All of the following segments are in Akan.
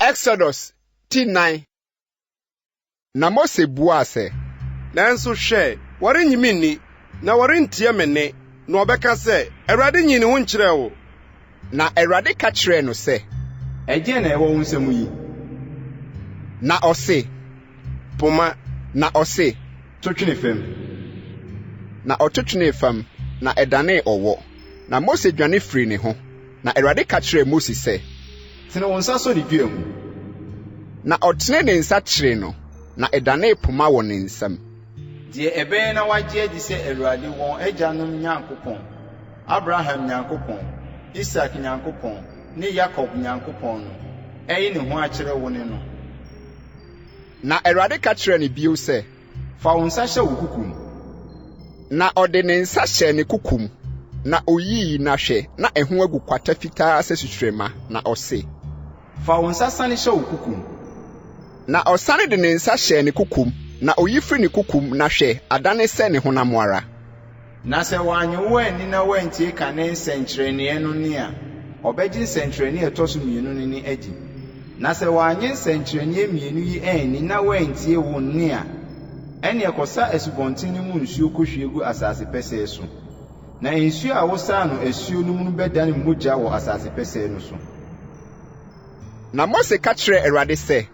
Exodus 9. Na Mose bua se, nanso hwe, ware nyimini, na ware ntie mene, na obeka se, Awurade nyini wo nkyerɛ wo. Na Awurade ka kyerɛ no se, ɛgye na ɛwɔ wo nsɛm yi. Na ɔse, Poma. Na ɔse, totwene fam. Na ɔtotwene fam, na ɛdane ɔwɔ. Na Mose dwane firi ne ho. Na Awurade ka kyerɛ Mose se, tene wo nsa so ne dua mu. Na ɔtene ne nsa kyerɛ no, na ɛdane poma wɔ ne nsam. Die ɛbɛyɛ na wagye adi sɛ Awurade wɔn agyanom Nyankopɔn, Abraham Nyankopɔn, Isak Nyankopɔn, ne Yakob Nyankopɔn no, ɛyi ne ho akyerɛ wo ne no. Na Awurade ka kyerɛ ne bio sɛ, fa wo nsa hyɛ wo kukum. Na ɔde ne nsa hyɛ ne kukum, na oyii na hwɛ, na ɛho agu kwata fitaa sɛ sutrema, na ɔse, fa wo nsa sane hyɛ wo kukum. Na ɔsane de ne nsa hyɛ ne kukum, na oyi firi ne kukum na hwɛ, adane sɛ ne honam ara. Na sɛ wanye wo ani na wantie ka ne nsɛnkyerɛnneɛ no ne a, ɔbɛgye nsɛnkyerɛnneɛ ɛtɔ so mmienu no ne adi. Na sɛ wanye nsɛnkyerɛnneɛ mmienu yi ani na wantie wo ne a, ɛne ɛkɔsa asubɔnten no mu nsuo kɔhwie gu asase pɛsɛɛ so. Na nsuo a wosaa no asuo no mu no bɛdane mogya wɔ asase pɛsɛɛ no so. Na Mose ka kyerɛ Awurade sɛ,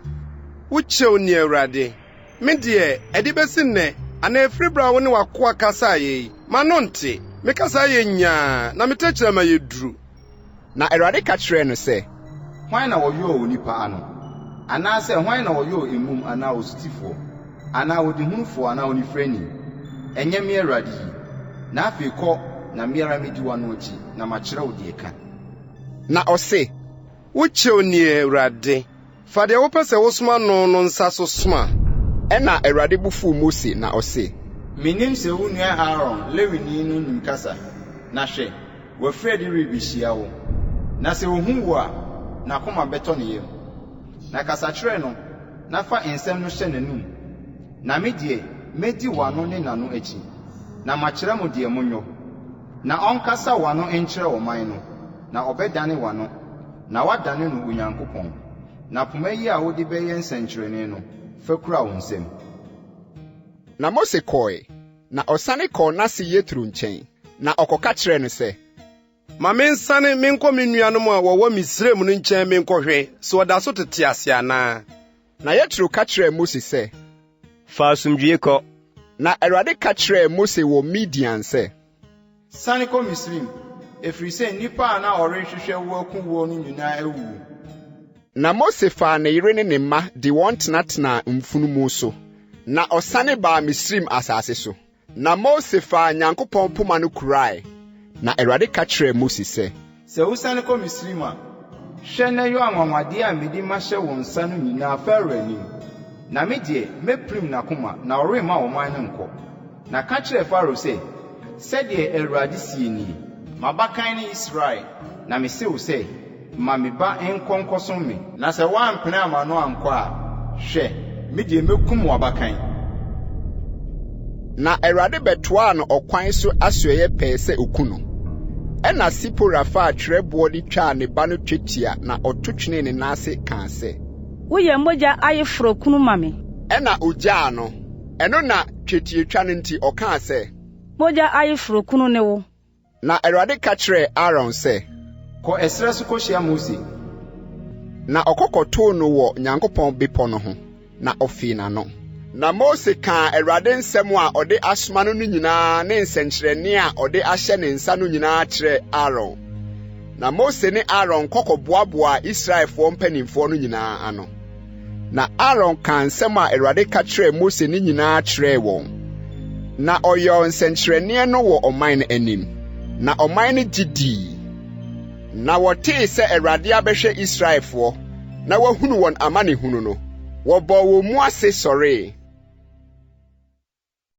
Wokyɛw ni Awurade. Me de ɛde besi nnɛ, ana efiri bra wo ne wakoa kasa yi. Ma no nte, me kasa ye nyaa, na me tekyerɛ ma ye duru. Na Awurade ka kyerɛ no sɛ, hwan na wɔyɔɔ wo nipa ano? Anaasɛ hwan na wɔyɔɔ emum anaa osutifo? Anaa odihunfo anaa onifrani? Ɛnyɛ me Awurade yi. Na afei kɔ na miara medi wano akyi, na makyerɛ wo de ka. Na ɔse, Wokyɛw ni Awurade. Fa de wopɛ sɛ wosoma no nsa so soma. Ɛna Awurade bufu Mose na ɔse, Minim sɛ wo nua Aaron Lewini no nim kasa. Na hwɛ, wafrɛ de rebehyia wo. Na sɛ ohu wo a, na koma bɛtɔ ne yam. Na kasa kyerɛ no, na fa nsɛm no hyɛ n'anum. Na me de medi wano ne nano akyi. Na makyerɛ mo de monyo. Na ɔnkasa wano nkyerɛ ɔman no. Na ɔbɛdane wano. Na wadane no Onyankopɔn. Na poma yi a wode bɛyɛ nsɛnkyerɛnne no, fa kura wo nsɛm. Na Mose kɔe, na ɔsane kɔɔ n'ase Yetro nkyɛn, na ɔkɔka kyerɛ no sɛ, Ma me nsane menkɔ me nuanom a wɔwɔ Misraim no nkyɛn menkɔhwɛ, sɛ wɔda so tete ase anaa. Na Yetro ka kyerɛ Mose sɛ, fa asomdwie kɔ. Na Awurade ka kyerɛ Mose wɔ Midian sɛ, sane kɔ Misraim, ɛfiri sɛ nnipa a na ɔrehwehwɛ wo akum wo no nyinaa awuwu. Na Mose faa ne yere ne ne mma de wɔn tenatena mfunumu so, na ɔsane baa Misraim asase so. Na Mose faa Nyankopɔn poma no kurae. Na Awurade ka kyerɛ Mose sɛ, sɛ wosane kɔ Misraim a, hwɛ na yɛ anwanwadeɛ a mede mahyɛ wo nsa no nyinaa Pharaoh anim. Na me deɛ mɛpirim n'akoma na ɔremma ɔman no nkɔ. Na ka kyerɛ Pharaoh sɛ, sɛdeɛ Awurade sie nie, mabakan ne Israel, na mese wo sɛ, ma me ba nkɔnkɔsom me. Na sɛ woampene ama no ankɔ a, hwɛ, me deɛ mɛkum w'abakan. Na Awurade bɛtoaa no ɔkwan so asoɛyɛ pɛɛ sɛ oku no. Ɛna Sipora faa twerɛboɔ de twaa ne ba no twetia na ɔto twenee ne nan ase kaa sɛ, woyɛ mogya ayeforo kunu ma me. Ɛna ogyaa no. Ɛno na twetietwa no nti ɔkaa sɛ, mogya ayeforo kunu ne wo. Na Awurade ka kyerɛ Aaron sɛ, kɔ ɛserɛ so kɔhyia Mose. Na ɔkɔkɔtoo no wɔ Nyankopɔn bepɔ no ho, na ɔfii n'ano. Na Mose kaa Awurade nsɛm a ɔde asoma no nyinaa ne nsɛnkyerɛnne a ɔde ahyɛ ne nsa no nyinaa kyerɛ Aaron. Na Mose ne Aaron kɔkɔboaboa Israelfoɔ mpanimfoɔ no nyinaa ano. Na Aaron kaa nsɛm a Awurade ka kyerɛ Mose ne nyinaa kyerɛɛ wɔn. Na ɔyɛɛ nsɛnkyerɛnne no wɔ ɔman no anim. Na ɔman no gye dii. Na wɔtee sɛ Awurade abɛhwɛ Israelfoɔ, na wahunu wɔn amanehunu no. Wɔbɔɔ wɔn mu ase sɔree.